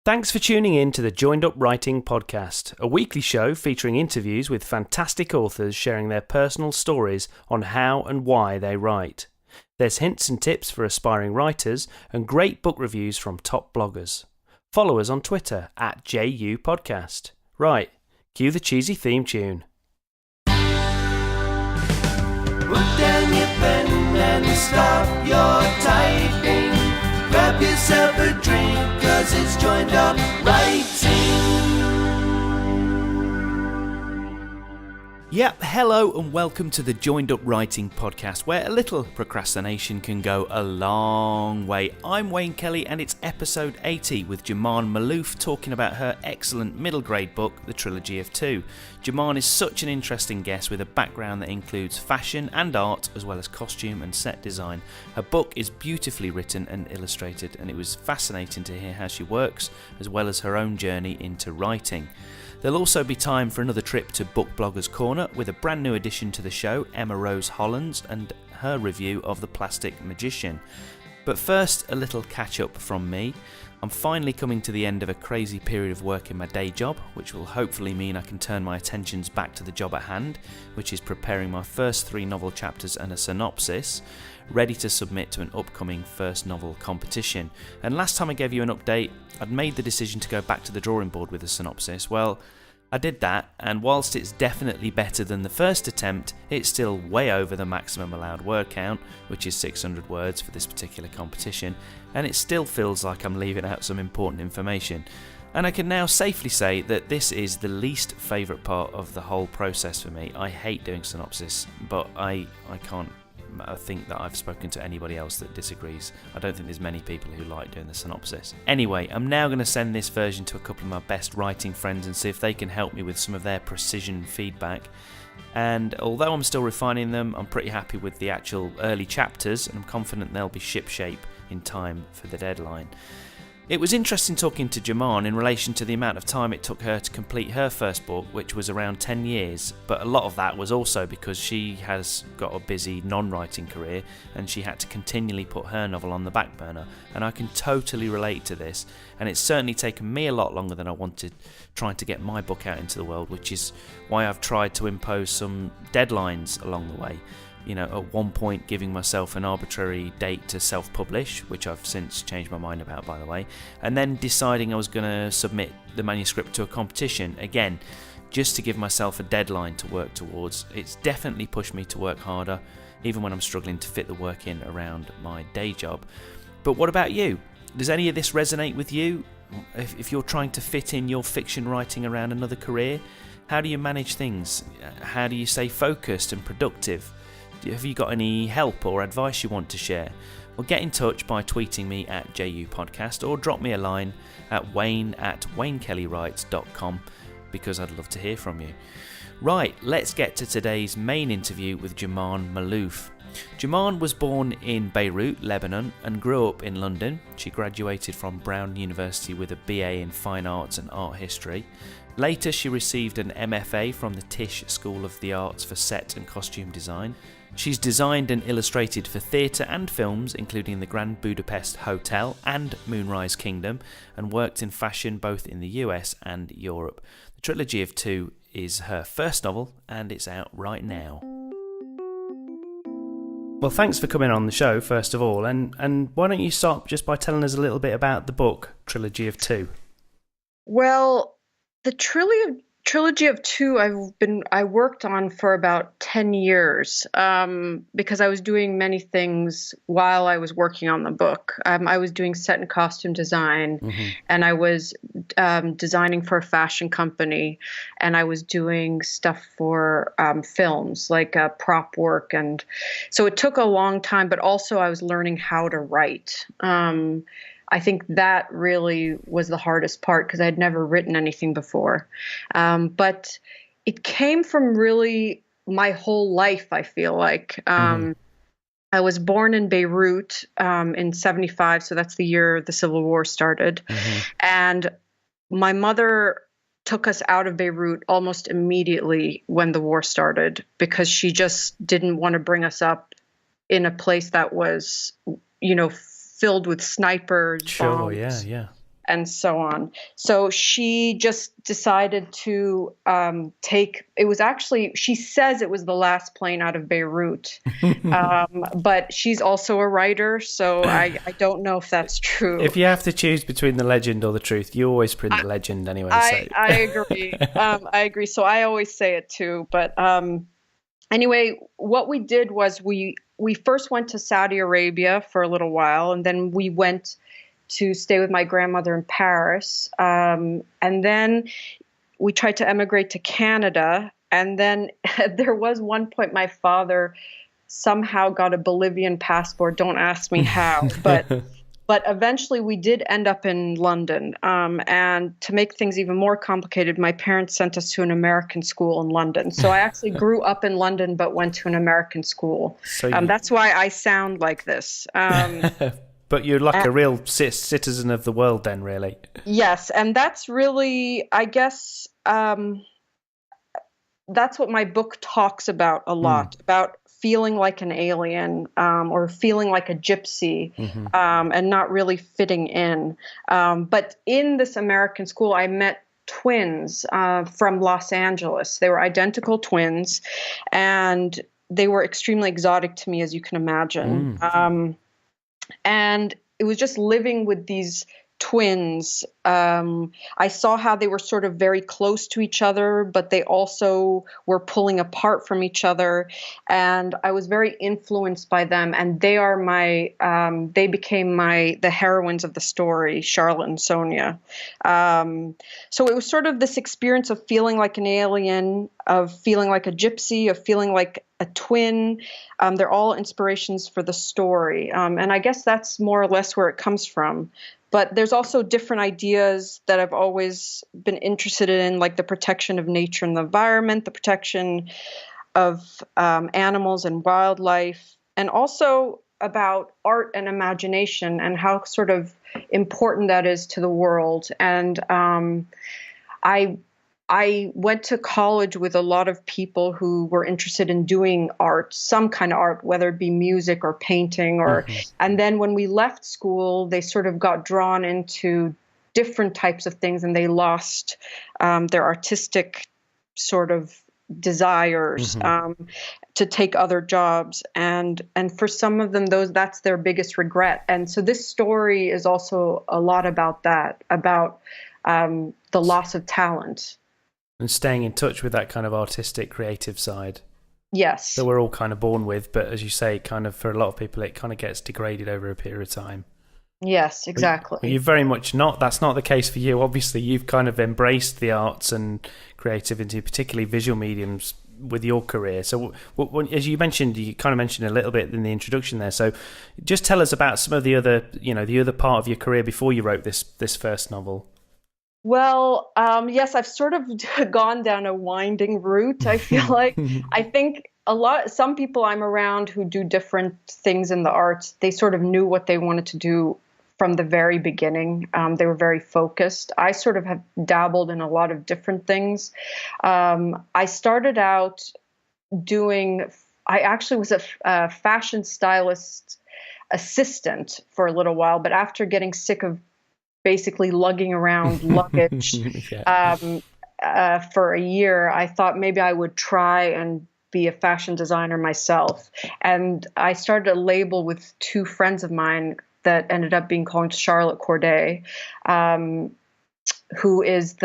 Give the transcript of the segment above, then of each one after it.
Thanks for tuning in to the Joined Up Writing Podcast, a weekly show featuring interviews with fantastic authors sharing their personal stories on how and why they write. There's hints and tips for aspiring writers and great book reviews from top bloggers. Follow us on Twitter at JU Podcast. Right, cue the cheesy theme tune. Put down your pen and stop your typing. Grab yourself a drink, cause it's Joined Up Writing. Yep, hello and welcome to the Joined Up Writing Podcast, where a little procrastination can go a long way. I'm Wayne Kelly and it's episode 80 with Juman Malouf talking about her excellent middle grade book, The Trilogy of Two. Juman is such an interesting guest with a background that includes fashion and art as well as costume and set design. Her book is beautifully written and illustrated, and it was fascinating to hear how she works as well as her own journey into writing. There'll also be time for another trip to Book Bloggers Corner with a brand new addition to the show, Emma Rose Hollands, and her review of The Plastic Magician. But first, a little catch up from me. I'm finally coming to the end of a crazy period of work in my day job, which will hopefully mean I can turn my attentions back to the job at hand, which is preparing my first 3 novel chapters and a synopsis, ready to submit to an upcoming first novel competition. And last time I gave you an update, I'd made the decision to go back to the drawing board with a synopsis. Well, I did that, and whilst it's definitely better than the first attempt, it's still way over the maximum allowed word count, which is 600 words for this particular competition, and it still feels like I'm leaving out some important information. And I can now safely say that this is the least favourite part of the whole process for me. I hate doing synopsis, but I think that I've spoken to anybody else that disagrees. I don't think there's many people who like doing the synopsis. Anyway, I'm now going to send this version to a couple of my best writing friends and see if they can help me with some of their precision feedback. And although I'm still refining them, I'm pretty happy with the actual early chapters, and I'm confident they'll be shipshape in time for the deadline. It was interesting talking to Juman in relation to the amount of time it took her to complete her first book, which was around 10 years, but a lot of that was also because she has got a busy non-writing career and she had to continually put her novel on the back burner, and I can totally relate to this, and it's certainly taken me a lot longer than I wanted trying to get my book out into the world, which is why I've tried to impose some deadlines along the way. You know, at one point giving myself an arbitrary date to self-publish, which I've since changed my mind about, by the way, and then deciding I was going to submit the manuscript to a competition, again, just to give myself a deadline to work towards. It's definitely pushed me to work harder, even when I'm struggling to fit the work in around my day job. But what about you? Does any of this resonate with you? If you're trying to fit in your fiction writing around another career, how do you manage things? How do you stay focused and productive? Have you got any help or advice you want to share? Well, get in touch by tweeting me at JU Podcast or drop me a line at wayne@waynekellyWrites.com, because I'd love to hear from you. Right, let's get to today's main interview with Juman Malouf. Juman was born in Beirut, Lebanon, and grew up in London. She graduated from Brown University with a BA in Fine Arts and Art History. Later, she received an MFA from the Tisch School of the Arts for Set and Costume Design. She's designed and illustrated for theatre and films, including the Grand Budapest Hotel and Moonrise Kingdom, and worked in fashion both in the US and Europe. The Trilogy of Two is her first novel, and it's out right now. Well, thanks for coming on the show, first of all, and why don't you start just by telling us a little bit about the book, Trilogy of Two? Well, the Trilogy of Two I worked on for about 10 years because I was doing many things while I was working on the book. I was doing set and costume design, and I was designing for a fashion company, and I was doing stuff for films, like prop work. And so it took a long time, but also I was learning how to write. I think that really was the hardest part because I had never written anything before. But it came from really my whole life, I feel like. I was born in Beirut in 75, so that's the year the Civil War started. And my mother took us out of Beirut almost immediately when the war started because she just didn't want to bring us up in a place that was, filled with snipers. Sure, bombs. yeah. and so on. So she just decided to it was actually, she says it was the last plane out of Beirut, but she's also a writer, so I don't know if that's true. If you have to choose between the legend or the truth, you always print the legend anyway. I agree. I agree. So I always say it too. But anyway, what we did was we first went to Saudi Arabia for a little while, and then we went to stay with my grandmother in Paris. And then we tried to emigrate to Canada. And then there was one point my father somehow got a Bolivian passport. Don't ask me how, but eventually we did end up in London. And to make things even more complicated, my parents sent us to an American school in London. So I actually grew up in London, but went to an American school. So that's why I sound like this. But you're like a real citizen of the world then, really. Yes. And that's really, I guess, that's what my book talks about a lot, about feeling like an alien, or feeling like a gypsy, and not really fitting in. But in this American school, I met twins from Los Angeles. They were identical twins, and they were extremely exotic to me, as you can imagine. And it was just living with these twins. I saw how they were sort of very close to each other, but they also were pulling apart from each other. And I was very influenced by them. And they are they became the heroines of the story, Charlotte and Sonia. So it was sort of this experience of feeling like an alien, of feeling like a gypsy, of feeling like a twin. They're all inspirations for the story. And I guess that's more or less where it comes from. But there's also different ideas that I've always been interested in, like the protection of nature and the environment, the protection of animals and wildlife, and also about art and imagination and how sort of important that is to the world. And I went to college with a lot of people who were interested in doing art, some kind of art, whether it be music or painting, and then when we left school, they sort of got drawn into different types of things, and they lost their artistic sort of desires to take other jobs. And for some of them, that's their biggest regret. And so this story is also a lot about that, about the loss of talent. And staying in touch with that kind of artistic, creative side. Yes. That we're all kind of born with, but as you say, kind of for a lot of people, it kind of gets degraded over a period of time. Yes, exactly. But you're very much not. That's not the case for you. Obviously, you've kind of embraced the arts and creativity, particularly visual mediums, with your career. So, as you mentioned, you kind of mentioned a little bit in the introduction there. So, just tell us about some of the other, the other part of your career before you wrote this first novel. Well, yes, I've sort of gone down a winding route, I feel like. I think some people I'm around who do different things in the arts, they sort of knew what they wanted to do from the very beginning. They were very focused. I sort of have dabbled in a lot of different things. I started out I actually was a fashion stylist assistant for a little while, but after getting sick of basically lugging around luggage for a year, I thought maybe I would try and be a fashion designer myself. And I started a label with two friends of mine that ended up being called Charlotte Corday, who is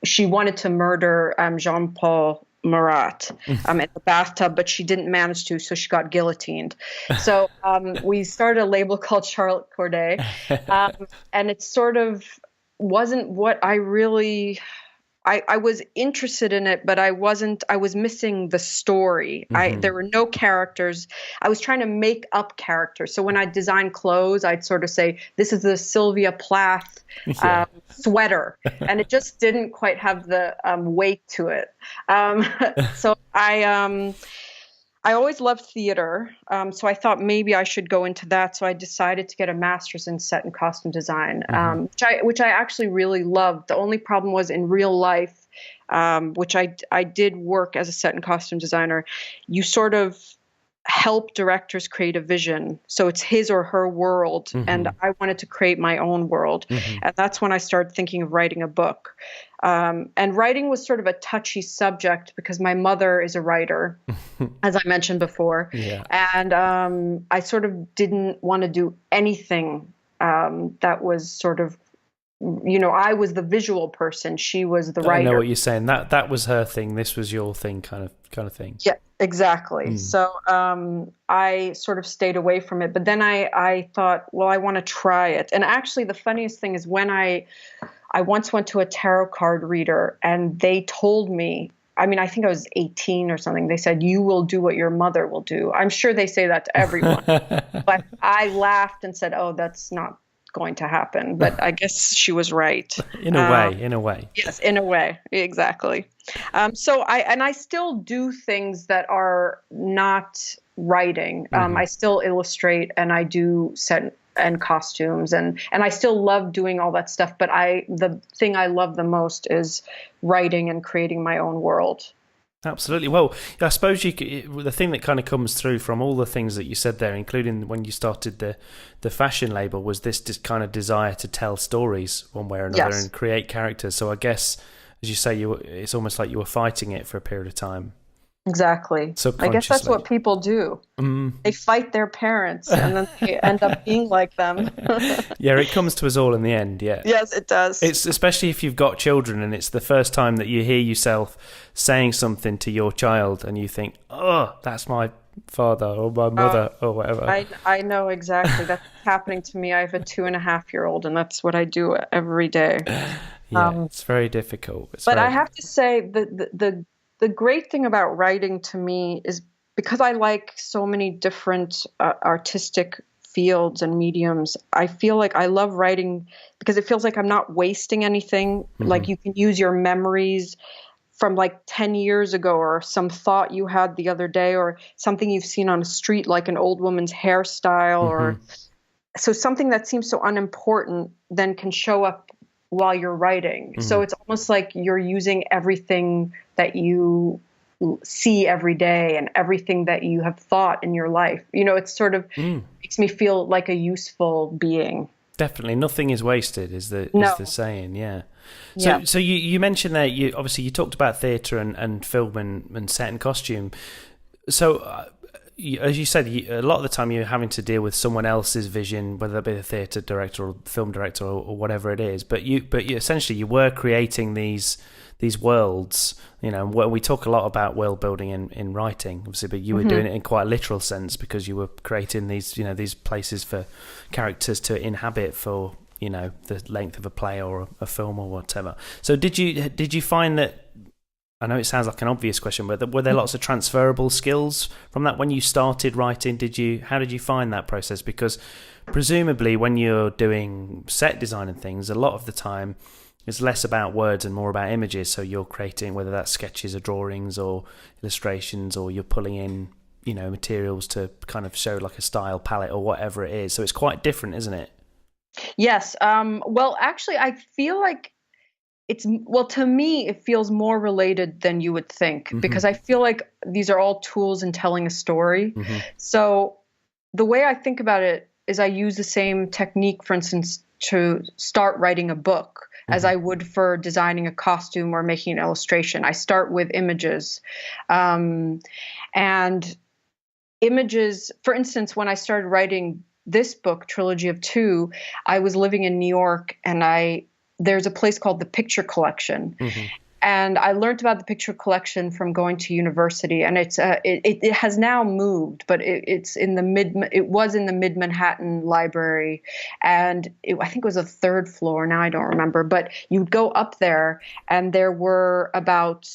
she wanted to murder Jean-Paul Marat in the bathtub, but she didn't manage to, so she got guillotined. So we started a label called Charlotte Corday, and it sort of wasn't what I really... I was interested in it, but I was missing the story. There were no characters. I was trying to make up characters. So when I designed clothes, I'd sort of say, this is the Sylvia Plath sweater. And it just didn't quite have the weight to it. So I always loved theater, so I thought maybe I should go into that. So I decided to get a master's in set and costume design, which I actually really loved. The only problem was in real life, which I did work as a set and costume designer, you sort of help directors create a vision. So it's his or her world. And I wanted to create my own world. And that's when I started thinking of writing a book. And writing was sort of a touchy subject because my mother is a writer, as I mentioned before. Yeah. And I sort of didn't want to do anything that was sort of, I was the visual person. She was the writer. I know what you're saying. That was her thing. This was your thing, kind of thing. Yeah, exactly. So I sort of stayed away from it. But then I thought, well, I want to try it. And actually, the funniest thing is when I once went to a tarot card reader and they told me, I mean, I think I was 18 or something. They said, you will do what your mother will do. I'm sure they say that to everyone. But I laughed and said, oh, that's not going to happen. But I guess she was right. In a way. Yes, in a way. Exactly. So I still do things that are not writing. I still illustrate and I do set and costumes and I still love doing all that stuff. But the thing I love the most is writing and creating my own world. Absolutely. Well, I suppose the thing that kind of comes through from all the things that you said there, including when you started the fashion label, was this kind of desire to tell stories one way or another and create characters. So I guess, as you say, it's almost like you were fighting it for a period of time. Exactly. I guess that's what people do. They fight their parents and then they end up being like them. Yeah, it comes to us all in the end, yeah. Yes, it does. It's especially if you've got children and it's the first time that you hear yourself saying something to your child and you think, oh, that's my father or my mother or whatever. I know exactly. That's happening to me. I have a 2.5-year-old and that's what I do every day. Yeah, it's very difficult. I have to say the great thing about writing to me is because I like so many different artistic fields and mediums, I feel like I love writing because it feels like I'm not wasting anything. Like you can use your memories from like 10 years ago or some thought you had the other day or something you've seen on a street, like an old woman's hairstyle or so something that seems so unimportant then can show up while you're writing. So it's almost like you're using everything that you see every day and everything that you have thought in your life. It's sort of makes me feel like a useful being. Definitely. Nothing is wasted is the saying. Yeah. So you mentioned that you talked about theatre and film and set and costume. So as you said, a lot of the time you're having to deal with someone else's vision, whether it be a theatre director or film director or whatever it is. But you essentially you were creating these worlds. We talk a lot about world building in writing, obviously, but you were doing it in quite a literal sense because you were creating these places for characters to inhabit for the length of a play or a film or whatever. So did you find that? I know it sounds like an obvious question, but were there lots of transferable skills from that when you started writing? How did you find that process? Because presumably when you're doing set design and things, a lot of the time it's less about words and more about images. So you're creating, whether that's sketches or drawings or illustrations, or you're pulling in, materials to kind of show like a style palette or whatever it is. So it's quite different, isn't it? Yes. Well, actually, I feel like to me, it feels more related than you would think, because I feel like these are all tools in telling a story. So the way I think about it is I use the same technique, for instance, to start writing a book as I would for designing a costume or making an illustration. I start with images. And images, for instance, when I started writing this book, Trilogy of Two, I was living in New York and there's a place called the Picture Collection. And I learned about the Picture Collection from going to university, and it has now moved, but it was in the Mid-Manhattan Library, and I think it was a third floor. Now I don't remember, but you'd go up there, and there were about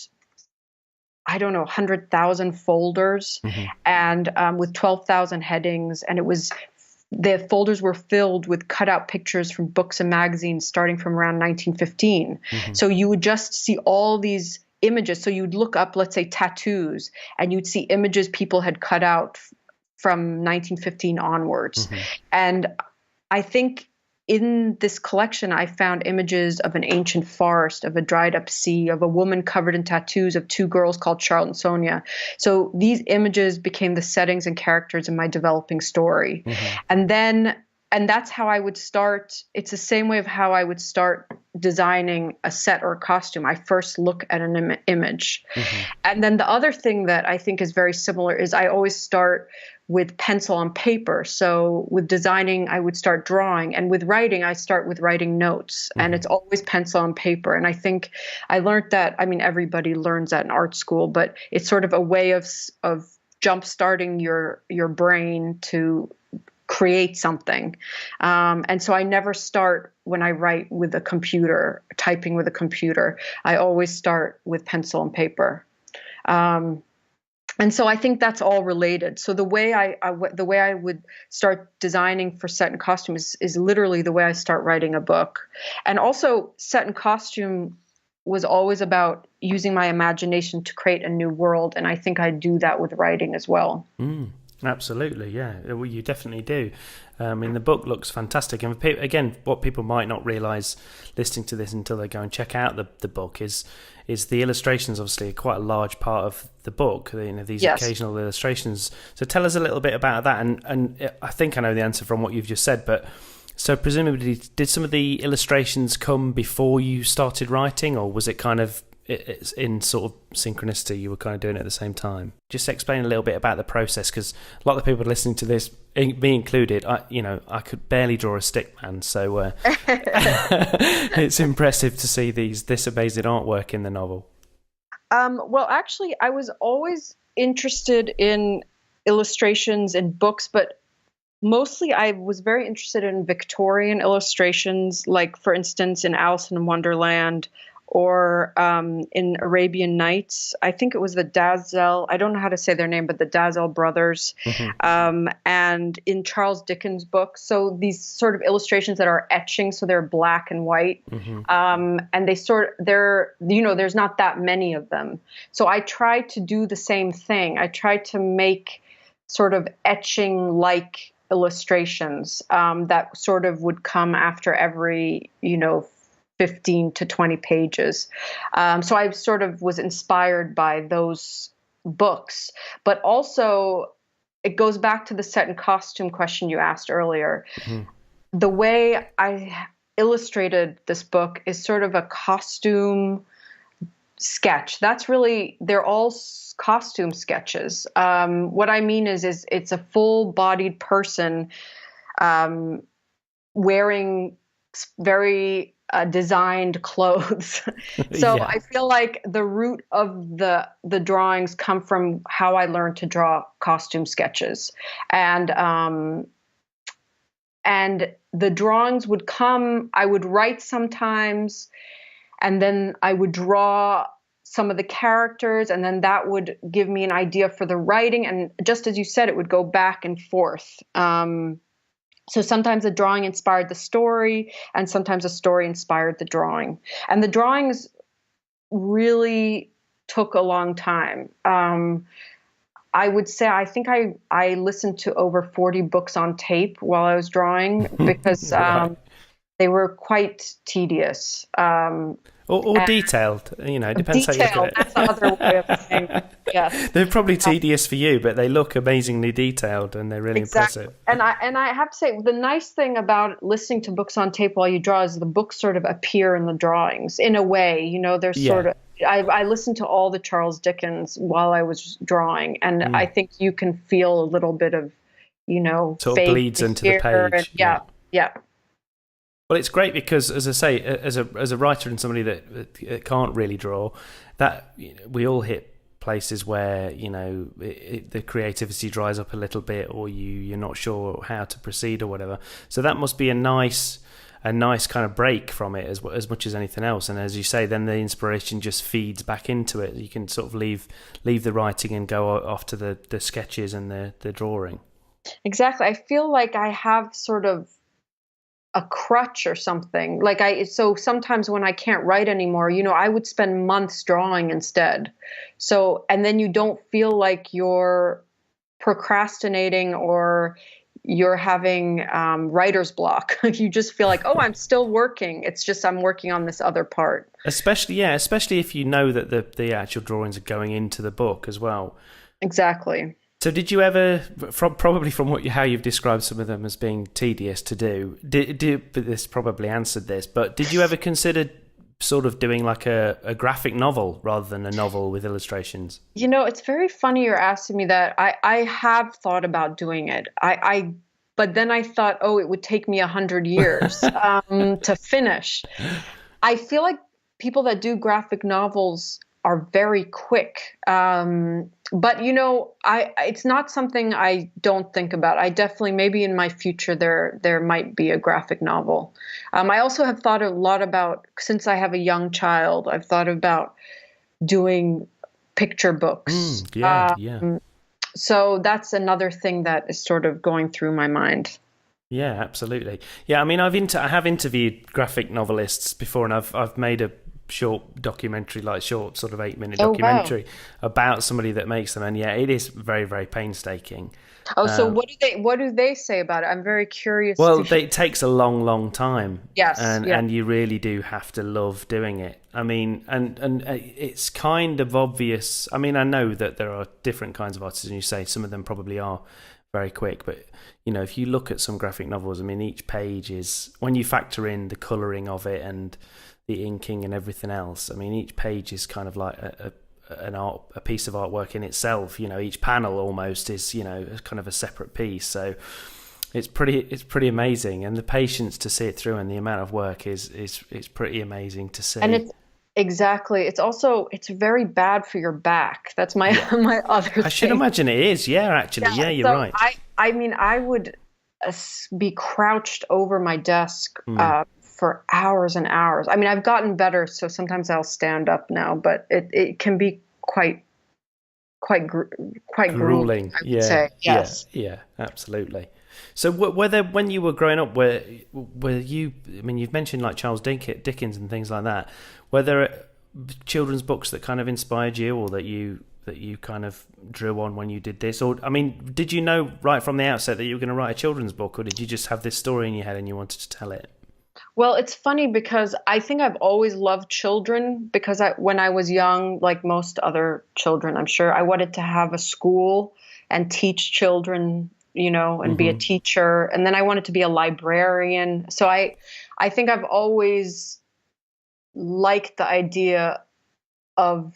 100,000 folders, and with 12,000 headings, and the folders were filled with cutout pictures from books and magazines starting from around 1915. So you would just see all these images. So you'd look up, let's say, tattoos, and you'd see images people had cut out from 1915 onwards. And I think in this collection, I found images of an ancient forest, of a dried up sea, of a woman covered in tattoos, of two girls called Charlotte and Sonia. So these images became the settings and characters in my developing story. And that's how I would start. It's the same way of how I would start designing a set or a costume. I first look at an image. And then the other thing that I think is very similar is I always start with pencil on paper. So with designing, I would start drawing. And with writing, I start with writing notes. And it's always pencil on paper. And I think I learned that, I mean, everybody learns that in art school, but it's sort of a way of jump-starting your brain to create something. And so I never start when I write with a computer, typing with a computer. I always start with pencil and paper. And so I think that's all related. So the way I would start designing for set and costume is literally the way I start writing a book. And also set and costume was always about using my imagination to create a new world. And I think I do that with writing as well. Absolutely, yeah. Well, you definitely do. The book looks fantastic. And again, what people might not realise listening to this until they go and check out the book is the illustrations. Obviously, are quite a large part of the book. These occasional illustrations. So tell us a little bit about that. And I think I know the answer from what you've just said, but so presumably, did some of the illustrations come before you started writing, or was it kind of it's in sort of synchronicity, you were kind of doing it at the same time? Just explain a little bit about the process, because a lot of people listening to this, me included, I could barely draw a stick man, so it's impressive to see this amazing artwork in the novel. Well, actually, I was always interested in illustrations in books, but mostly I was very interested in Victorian illustrations, like, for instance, in Alice in Wonderland, or in Arabian Nights. I think it was the Dazel, I don't know how to say their name, but the Dazel brothers, and in Charles Dickens' books. So these sort of illustrations that are etching, so they're black and white, and there's not that many of them. So I tried to do the same thing. I tried to make sort of etching-like illustrations that sort of would come after every, 15 to 20 pages. So I sort of was inspired by those books, but also it goes back to the set and costume question you asked earlier. The way I illustrated this book is sort of a costume sketch. They're all costume sketches. What I mean is it's a full-bodied person wearing very designed clothes. So I feel like the root of the drawings come from how I learned to draw costume sketches, and the drawings would come. I would write sometimes, and then I would draw some of the characters, and then that would give me an idea for the writing. And just as you said, it would go back and forth. So sometimes the drawing inspired the story, and sometimes the story inspired the drawing. And the drawings really took a long time. I would say I think I listened to over 40 books on tape while I was drawing, because they were quite tedious. Or detailed, it depends how you look at it. That's another way of saying it. Yes. They're probably tedious for you, but they look amazingly detailed and they're really impressive. And I have to say, the nice thing about listening to books on tape while you draw is the books sort of appear in the drawings in a way. There's sort of. I listened to all the Charles Dickens while I was drawing, and I think you can feel a little bit of, sort of bleeds into the page. Yeah. Well, it's great because, as I say, as a writer and somebody that can't really draw, that we all hit places where the creativity dries up a little bit, or you're not sure how to proceed or whatever. So that must be a nice kind of break from it as much as anything else. And as you say, then the inspiration just feeds back into it. You can sort of leave the writing and go off to the sketches and the drawing. Exactly. I feel like I have sort of a crutch or something. So sometimes when I can't write anymore, I would spend months drawing instead. So, and then you don't feel like you're procrastinating, or you're having writer's block. You just feel like, oh, I'm still working. It's just I'm working on this other part. Especially if you know that the actual drawings are going into the book as well. Exactly. So did you ever, probably from how you've described some of them as being tedious to do, but this probably answered this, but did you ever consider sort of doing like a graphic novel rather than a novel with illustrations? It's very funny you're asking me that. I have thought about doing it. But then I thought, oh, it would take me 100 years to finish. I feel like people that do graphic novels are very quick. But it's not something I don't think about. I definitely, maybe in my future, there might be a graphic novel. I also have thought a lot about, since I have a young child, I've thought about doing picture books. Yeah. So that's another thing that is sort of going through my mind. Yeah, absolutely. Yeah, I mean, I have interviewed graphic novelists before, and I've made a short documentary, like short sort of 8-minute documentary about somebody that makes them, and yeah, it is very, very painstaking. So what do they say about it? I'm very curious. Well, it takes a long time. Yes, and you really do have to love doing it. I mean, and it's kind of obvious. I mean, I know that there are different kinds of artists, and you say some of them probably are very quick, but if you look at some graphic novels, I mean, each page is, when you factor in the colouring of it and the inking and everything else, I mean, each page is kind of like a piece of artwork in itself. Each panel almost is kind of a separate piece. So it's pretty amazing, and the patience to see it through and the amount of work is pretty amazing to see. And it's very bad for your back. That's my my other thing. I should imagine it is. Yeah, actually, yeah, you're right. I mean, I would be crouched over my desk for hours and hours. I mean, I've gotten better, so sometimes I'll stand up now, but it can be quite grueling, I would say. Yes. Yeah, absolutely. So whether when you were growing up, were you, I mean, you've mentioned like Charles Dickens and things like that, were there children's books that kind of inspired you, or that you kind of drew on when you did this? Or, I mean, did you know right from the outset that you were going to write a children's book, or did you just have this story in your head and you wanted to tell it? Well, it's funny because I think I've always loved children, because when I was young, like most other children, I'm sure, I wanted to have a school and teach children, and be a teacher. And then I wanted to be a librarian. So I think I've always liked the idea of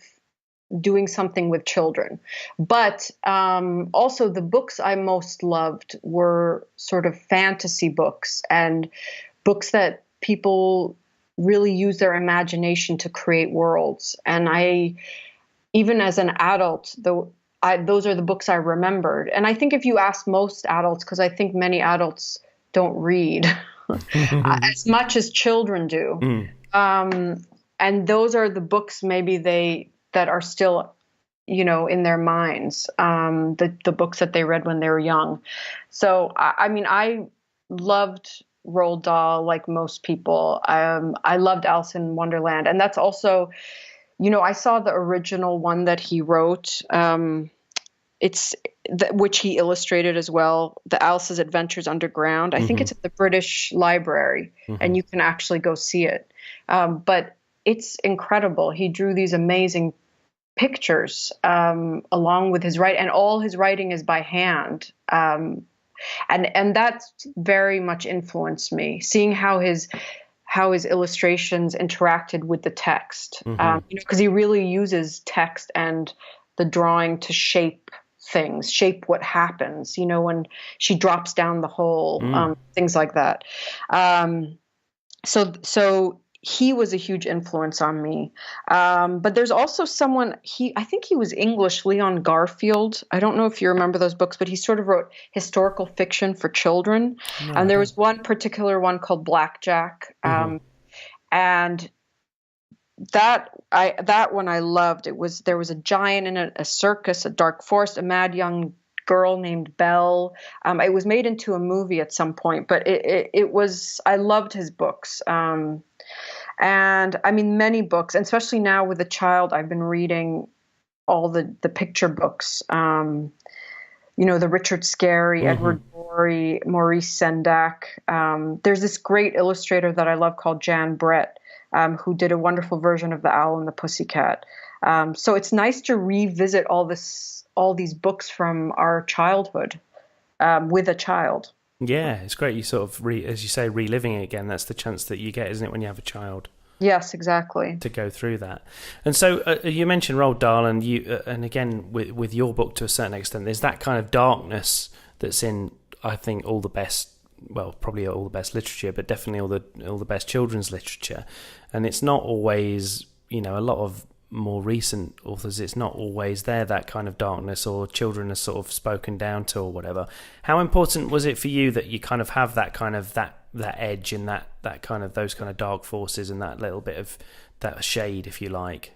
doing something with children. But also the books I most loved were sort of fantasy books, and books that people really use their imagination to create worlds. And even as an adult, those are the books I remembered. And I think if you ask most adults, because I think many adults don't read as much as children do. And those are the books maybe that are still, in their minds, the books that they read when they were young. So, I mean, I loved Roald Dahl like most people. I loved Alice in Wonderland. And that's also, I saw the original one that he wrote. Which he illustrated as well, the Alice's Adventures Underground. I think it's at the British Library, and you can actually go see it. But it's incredible. He drew these amazing pictures along with his writing, and all his writing is by hand. And that's very much influenced me, seeing how his illustrations interacted with the text, because he really uses text and the drawing to shape things, shape what happens, when she drops down the hole, things like that. So he was a huge influence on me. But there's also someone, I think he was English, Leon Garfield. I don't know if you remember those books, but he sort of wrote historical fiction for children. No, and there was one particular one called Blackjack. And that one I loved. There was a giant in a circus, a dark forest, a mad young girl named Belle. It was made into a movie at some point, but I loved his books. And I mean, many books, and especially now with a child, I've been reading all the picture books, the Richard Scarry, Edward Maurice Sendak. There's this great illustrator that I love called Jan Brett, who did a wonderful version of The Owl and the Pussycat. So it's nice to revisit all these books from our childhood with a child. Yeah, it's great. You sort of, as you say, reliving it again. That's the chance that you get, isn't it, when you have a child? Yes, exactly. To go through that. And so you mentioned Roald Dahl, and and again, with your book to a certain extent, there's that kind of darkness that's in, I think, all the best, well, probably all the best literature, but definitely all the best children's literature. And it's not always, a lot of more recent authors, it's not always there, that kind of darkness, or children are sort of spoken down to or whatever. How important was it for you that you kind of have that kind of that edge and that kind of those kind of dark forces and that little bit of that shade, if you like?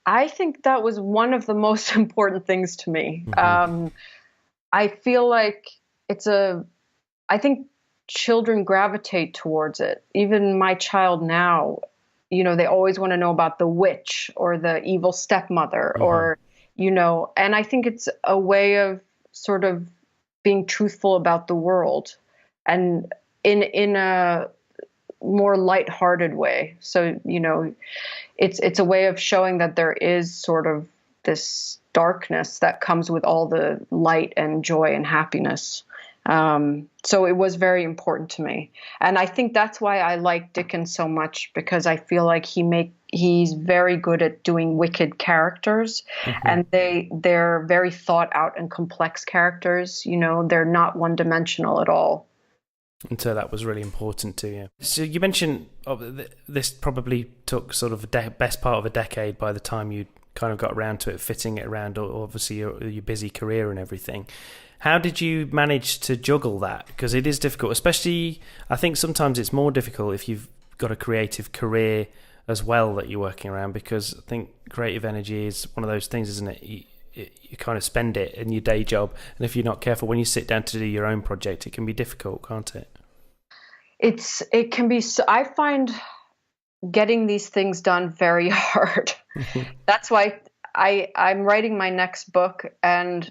I think that was one of the most important things to me. Mm-hmm. I feel like I think children gravitate towards it. Even my child now, they always want to know about the witch or the evil stepmother, mm-hmm. or, and I think it's a way of sort of being truthful about the world, and in a more lighthearted way. So, it's a way of showing that there is sort of this darkness that comes with all the light and joy and happiness. So it was very important to me. And I think that's why I like Dickens so much, because I feel like he's very good at doing wicked characters, mm-hmm. and they're very thought out and complex characters. They're not one dimensional at all. And so that was really important to you. So you mentioned this probably took sort of best part of a decade by the time you kind of got around to it, fitting it around obviously your busy career and everything. How did you manage to juggle that? Because it is difficult, especially I think sometimes it's more difficult if you've got a creative career as well that you're working around, because I think creative energy is one of those things, isn't it? You kind of spend it in your day job, and if you're not careful, when you sit down to do your own project, it can be difficult, can't it? It can be. I find getting these things done very hard. That's why I'm writing my next book, and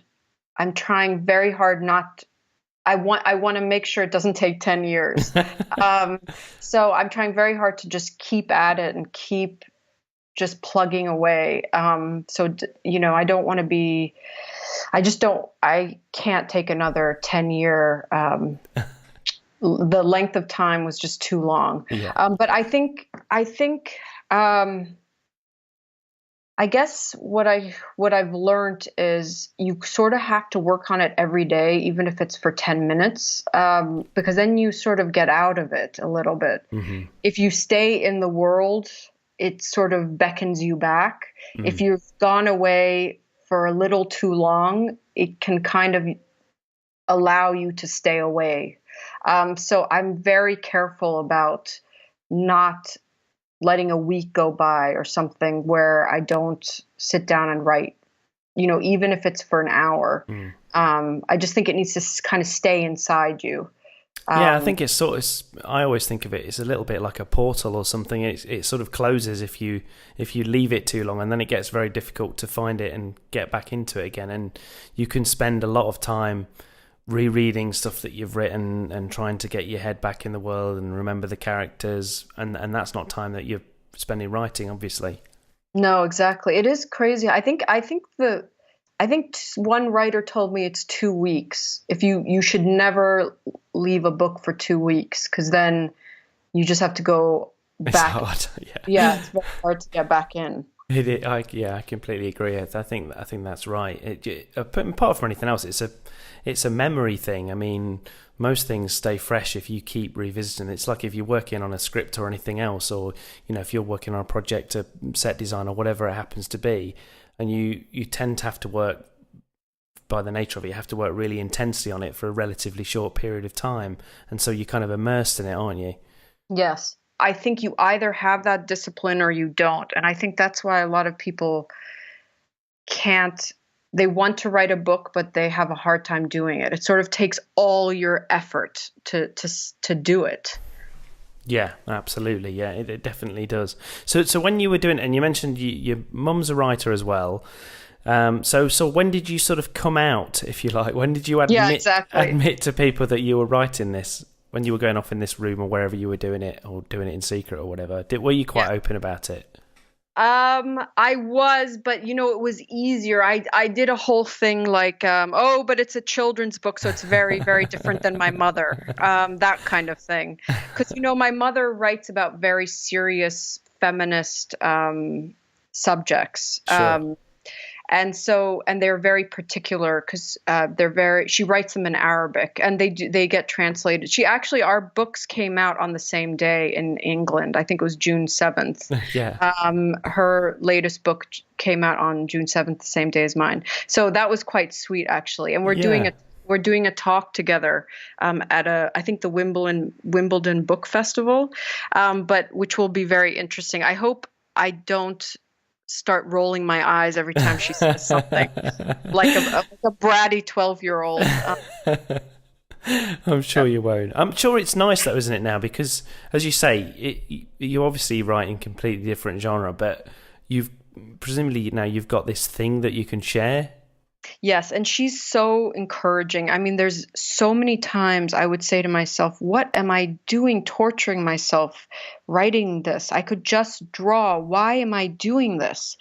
I'm trying very hard not. I want to make sure it doesn't take 10 years. So I'm trying very hard to just keep at it and keep just plugging away. So I don't want to be. I can't take another 10-year. The length of time was just too long. Yeah. But I think. I guess what I've learned is you sort of have to work on it every day, even if it's for 10 minutes, because then you sort of get out of it a little bit. Mm-hmm. If you stay in the world, it sort of beckons you back. Mm-hmm. If you've gone away for a little too long, it can kind of allow you to stay away. So I'm very careful about not letting a week go by or something where I don't sit down and write, even if it's for an hour. I just think it needs to kind of stay inside you. Yeah, I think it's I always think of it, it's a little bit like a portal or something. It sort of closes if you leave it too long, and then it gets very difficult to find it and get back into it again. And you can spend a lot of time rereading stuff that you've written and trying to get your head back in the world and remember the characters, and that's not time that you're spending writing, obviously. No, exactly. It is crazy. I think one writer told me it's 2 weeks. If you should never leave a book for 2 weeks, because then you just have to go back. It's hard. Yeah, it's very hard to get back in. I completely agree. I think that's right. Apart from anything else, it's a memory thing. I mean, most things stay fresh if you keep revisiting. It's like if you're working on a script or anything else, or if you're working on a project, a set design or whatever it happens to be, and you tend to have to work, by the nature of it, you have to work really intensely on it for a relatively short period of time, and so you're kind of immersed in it, aren't you? Yes. I think you either have that discipline or you don't. And I think that's why a lot of people they want to write a book, but they have a hard time doing it. It sort of takes all your effort to do it. Yeah, absolutely. Yeah, it definitely does. So when you were doing it, and you mentioned your mum's a writer as well, So when did you sort of come out, if you like? When did you admit to people that you were writing this? When you were going off in this room or wherever you were doing it, or doing it in secret or whatever? Were you quite open about it? I was, but it was easier. I did a whole thing like, but it's a children's book, so it's very, very different than my mother. That kind of thing. Because, my mother writes about very serious feminist subjects. Sure. And they're very particular because she writes them in Arabic, and they get translated. Our books came out on the same day in England. I think it was June 7th. Yeah. Her latest book came out on June 7th, the same day as mine. So that was quite sweet, actually. And we're doing a talk together at I think the Wimbledon Book Festival, but which will be very interesting. I hope I don't start rolling my eyes every time she says something like a bratty 12-year-old. I'm sure you won't. I'm sure it's nice though, isn't it, now? Because as you say, you obviously write in completely different genre, but you've got this thing that you can share. Yes, and she's so encouraging. I mean, there's so many times I would say to myself, what am I doing torturing myself writing this? I could just draw. Why am I doing this?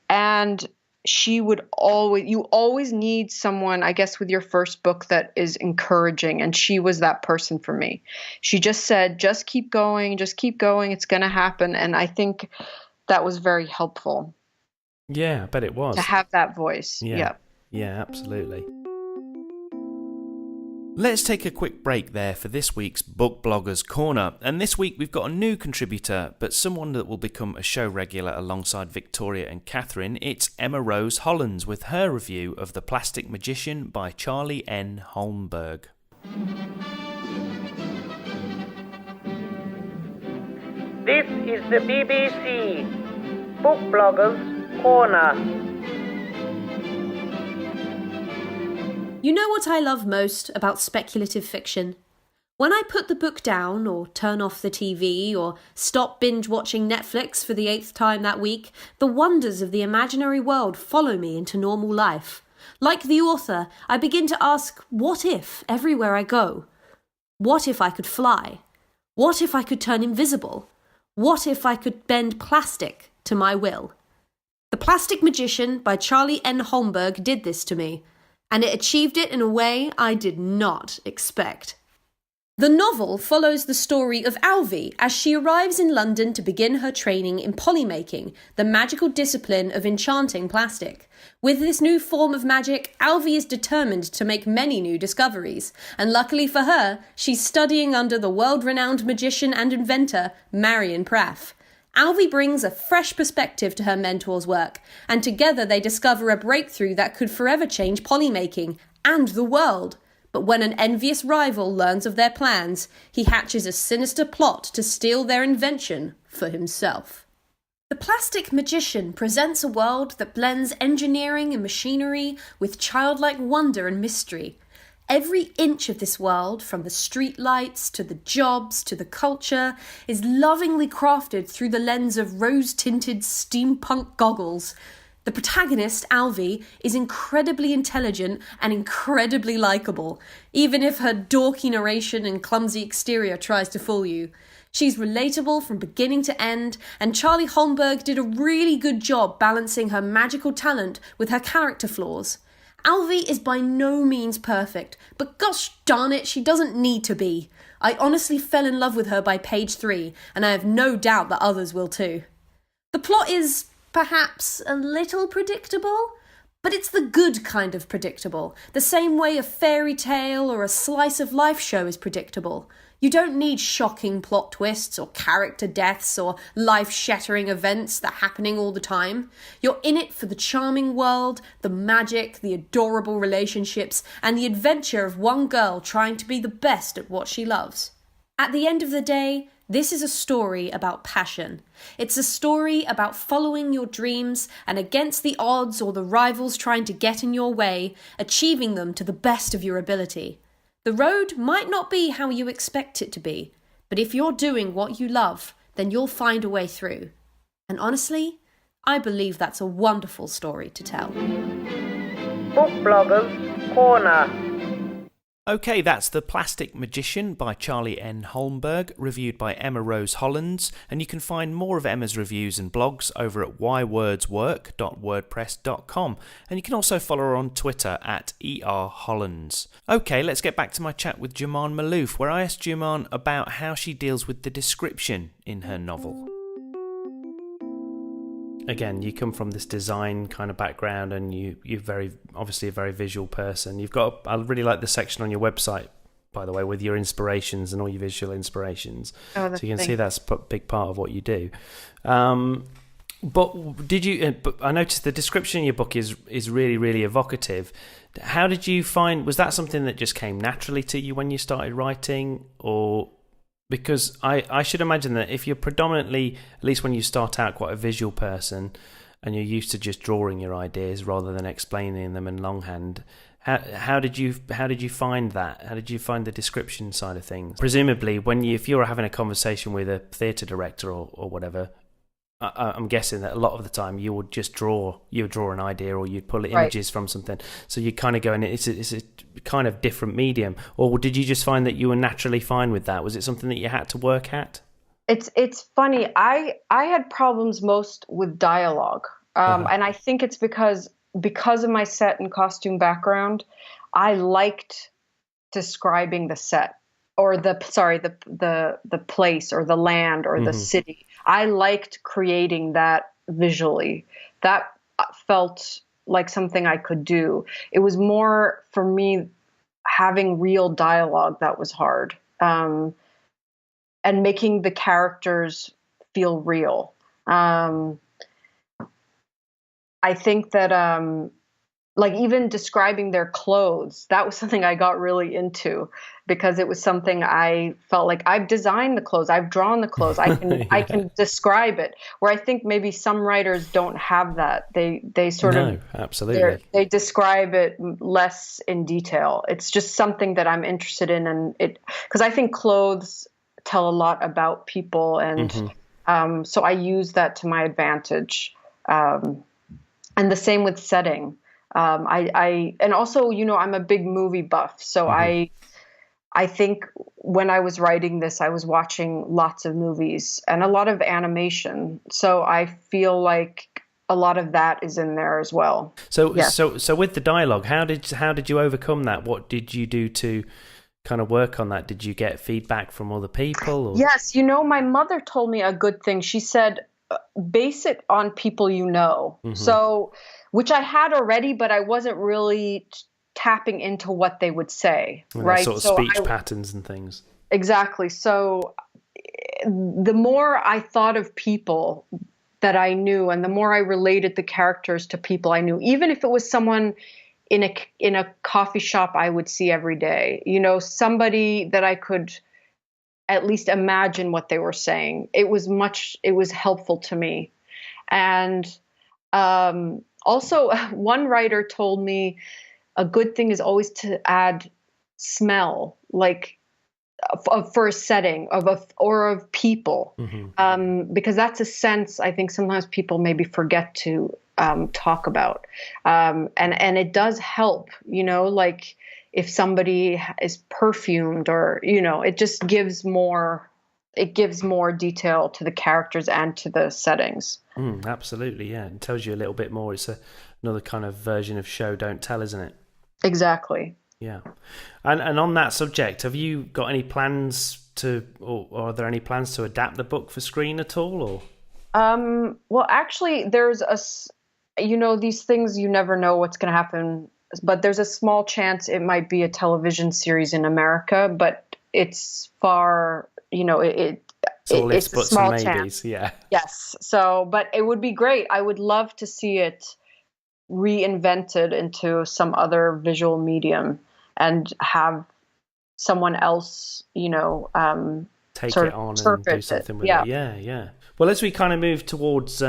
And you always need someone, I guess, with your first book that is encouraging. And she was that person for me. She just said, just keep going. It's going to happen. And I think that was very helpful. Yeah, I bet it was. To have that voice. Yeah. Yeah, absolutely. Let's take a quick break there for this week's Book Bloggers Corner. And this week we've got a new contributor, but someone that will become a show regular alongside Victoria and Catherine. It's Emma Rose Hollands with her review of The Plastic Magician by Charlie N. Holmberg. This is the BBC Book Bloggers Corner. You know what I love most about speculative fiction? When I put the book down, or turn off the TV, or stop binge-watching Netflix for the 8th time that week, the wonders of the imaginary world follow me into normal life. Like the author, I begin to ask, what if, everywhere I go? What if I could fly? What if I could turn invisible? What if I could bend plastic to my will? The Plastic Magician by Charlie N. Holmberg did this to me, and it achieved it in a way I did not expect. The novel follows the story of Alvy as she arrives in London to begin her training in polymaking, the magical discipline of enchanting plastic. With this new form of magic, Alvy is determined to make many new discoveries, and luckily for her, she's studying under the world-renowned magician and inventor, Marion Praff. Alvy brings a fresh perspective to her mentor's work, and together they discover a breakthrough that could forever change polymaking and the world. But when an envious rival learns of their plans, he hatches a sinister plot to steal their invention for himself. The Plastic Magician presents a world that blends engineering and machinery with childlike wonder and mystery. Every inch of this world, from the streetlights to the jobs to the culture, is lovingly crafted through the lens of rose-tinted steampunk goggles. The protagonist, Alvy, is incredibly intelligent and incredibly likeable, even if her dorky narration and clumsy exterior tries to fool you. She's relatable from beginning to end, and Charlie Holmberg did a really good job balancing her magical talent with her character flaws. Alvy is by no means perfect, but gosh darn it, she doesn't need to be. I honestly fell in love with her by page 3, and I have no doubt that others will too. The plot is perhaps a little predictable, but it's the good kind of predictable, the same way a fairy tale or a slice of life show is predictable. You don't need shocking plot twists or character deaths or life-shattering events that are happening all the time. You're in it for the charming world, the magic, the adorable relationships, and the adventure of one girl trying to be the best at what she loves. At the end of the day, this is a story about passion. It's a story about following your dreams and against the odds or the rivals trying to get in your way, achieving them to the best of your ability. The road might not be how you expect it to be, but if you're doing what you love, then you'll find a way through. And honestly, I believe that's a wonderful story to tell. Book Bloggers Corner. Okay, that's The Plastic Magician by Charlie N. Holmberg, reviewed by Emma Rose Hollands, and you can find more of Emma's reviews and blogs over at whywordswork.wordpress.com, and you can also follow her on Twitter at @ERHollands. Okay, let's get back to my chat with Juman Malouf, where I asked Juman about how she deals with the description in her novel. Again, you come from this design kind of background, and you're very obviously a very visual person. I really like the section on your website, by the way, with your inspirations and all your visual inspirations. So you can see that's a big part of what you do. But I noticed the description in your book is really, really evocative. How did you find? Was that something that just came naturally to you when you started writing, or? Because I should imagine that if you're predominantly, at least when you start out, quite a visual person, and you're used to just drawing your ideas rather than explaining them in longhand, how did you find that? How did you find the description side of things? Presumably, if you're having a conversation with a theatre director or whatever, I'm guessing that a lot of the time you would just draw an idea, or you'd pull images from something. So you kind of go in. It's a kind of different medium. Or did you just find that you were naturally fine with that? Was it something that you had to work at? It's funny. I had problems most with dialogue, and I think it's because of my set and costume background. I liked describing the set, or the place, or the land, or the city. I liked creating that visually. That felt like something I could do. It was more for me having real dialogue that was hard, and making the characters feel real. I think that like even describing their clothes, that was something I got really into, because it was something I felt like I've designed the clothes, I've drawn the clothes, I can I can describe it. Where I think maybe some writers don't have that. They absolutely they describe it less in detail. It's just something that I'm interested in, and because I think clothes tell a lot about people, and so I use that to my advantage. And the same with setting. And also, I'm a big movie buff. So I think when I was writing this, I was watching lots of movies and a lot of animation. So I feel like a lot of that is in there as well. So with the dialogue, how did you overcome that? What did you do to kind of work on that? Did you get feedback from other people? Or? Yes. My mother told me a good thing. She said, base it on people you know. So, which I had already, but I wasn't really tapping into what they would say, right? Sort of speech patterns and things. Exactly. So the more I thought of people that I knew, and the more I related the characters to people I knew, even if it was someone in a coffee shop I would see every day, somebody that I could at least imagine what they were saying. It was helpful to me. And also, one writer told me a good thing is always to add smell, like for a setting of people, because that's a sense I think sometimes people maybe forget to talk about, and it does help. Like if somebody is perfumed, or it just gives more. It gives more detail to the characters and to the settings. Absolutely, yeah. It tells you a little bit more. It's another kind of version of show, don't tell, isn't it? Exactly. Yeah. And on that subject, have you got any plans or are there any plans to adapt the book for screen at all? Or? Well, actually, there's these things, you never know what's going to happen, but there's a small chance it might be a television series in America, but it's far... it's a small chance. Yeah. Yes. So, but it would be great. I would love to see it reinvented into some other visual medium and have someone else, take it on and do something with it. Yeah. Well, as we kind of move towards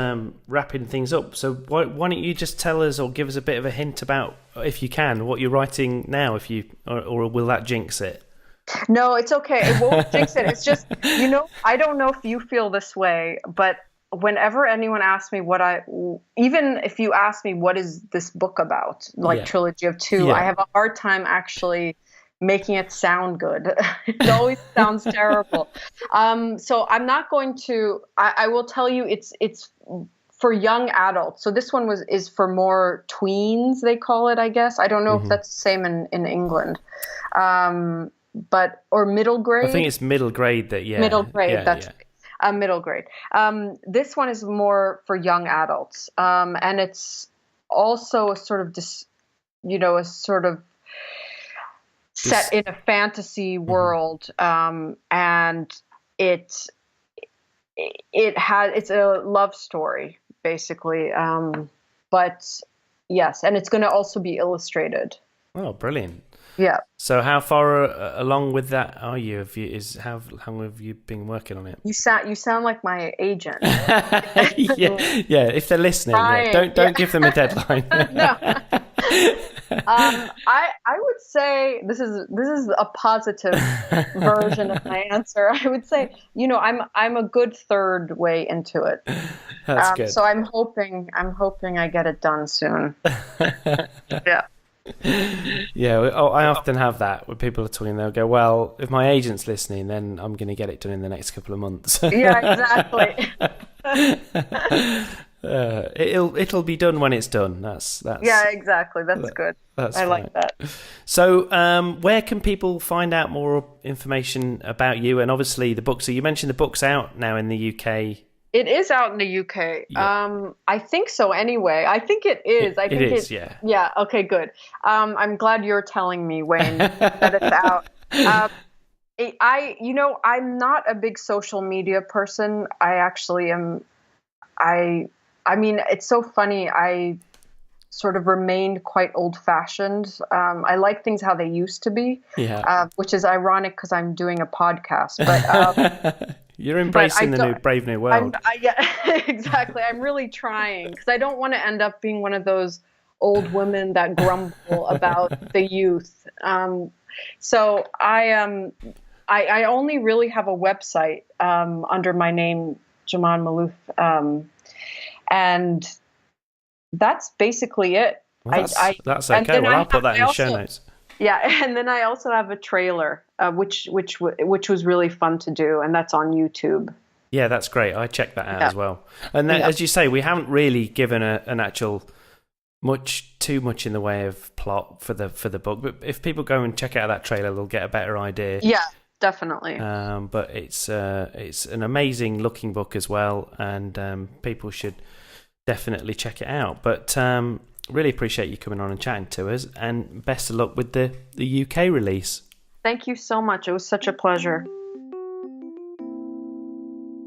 wrapping things up, so why don't you just tell us or give us a bit of a hint about, if you can, what you're writing now, or will that jinx it? No, it's okay. It won't jinx it. It's just, I don't know if you feel this way, but whenever anyone asks me even if you ask me what is this book about, like Trilogy of Two, I have a hard time actually making it sound good. It always sounds terrible. So I'm not going to. I will tell you, it's for young adults. So this one is for more tweens, they call it, I guess. I don't know if that's the same in England. Or middle grade. I think it's middle grade middle grade, middle grade. This one is more for young adults. And it's also a sort of set in a fantasy world. And it's a love story, basically. But yes, and it's going to also be illustrated. Oh, brilliant. Yeah. So how far along with that are you? How long have you been working on it? You sound like my agent. yeah. If they're listening, don't give them a deadline. No. I would say this is a positive version of my answer. I would say, I'm a good third way into it. That's good. So I'm hoping I get it done soon. Yeah. Yeah, I often have that when people are talking. They'll go, "Well, if my agent's listening, then I'm going to get it done in the next couple of months." Yeah, exactly. It'll be done when it's done. That's yeah, exactly. That's good. I like that. So, where can people find out more information about you and obviously the books? So you mentioned the book's out now in the UK. It is out in the UK. Yeah. I think so anyway. I think it is. I think it is, yeah. Yeah, okay, good. I'm glad you're telling me, Wayne, that it's out. I'm not a big social media person. I actually am. I mean, it's so funny. I sort of remained quite old-fashioned. I like things how they used to be, which is ironic because I'm doing a podcast. But you're embracing the brave new world. Yeah, exactly. I'm really trying because I don't want to end up being one of those old women that grumble about the youth. So I only really have a website under my name, Juman Malouf, and that's basically it. Well, that's okay. Well, I'll put that in the show notes. Yeah, and then I also have a trailer, which was really fun to do, and that's on YouTube. Yeah, that's great. I checked that out as well. And then, as you say, we haven't really given an actual too much in the way of plot for the book. But if people go and check out that trailer, they'll get a better idea. Yeah, definitely. But it's an amazing looking book as well, and people should definitely check it out. But really appreciate you coming on and chatting to us, and best of luck with the UK release. Thank you so much. It was such a pleasure.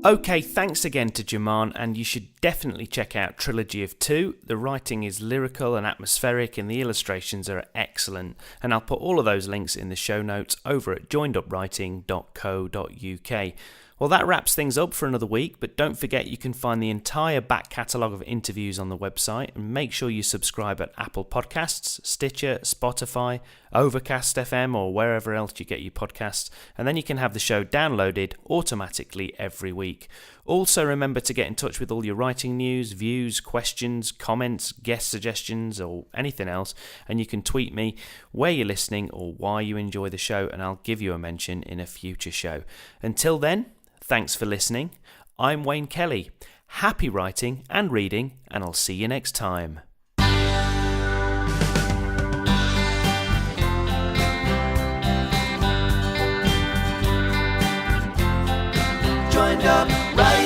Okay, thanks again to Juman, and you should definitely check out Trilogy of Two. The writing is lyrical and atmospheric, and the illustrations are excellent. And I'll put all of those links in the show notes over at joinedupwriting.co.uk. Well, that wraps things up for another week, but don't forget you can find the entire back catalogue of interviews on the website, and make sure you subscribe at Apple Podcasts, Stitcher, Spotify, Overcast FM, or wherever else you get your podcasts, and then you can have the show downloaded automatically every week. Also, remember to get in touch with all your writing news, views, questions, comments, guest suggestions, or anything else, and you can tweet me where you're listening or why you enjoy the show, and I'll give you a mention in a future show. Until then, thanks for listening. I'm Wayne Kelly. Happy writing and reading, and I'll see you next time. Joined up, right?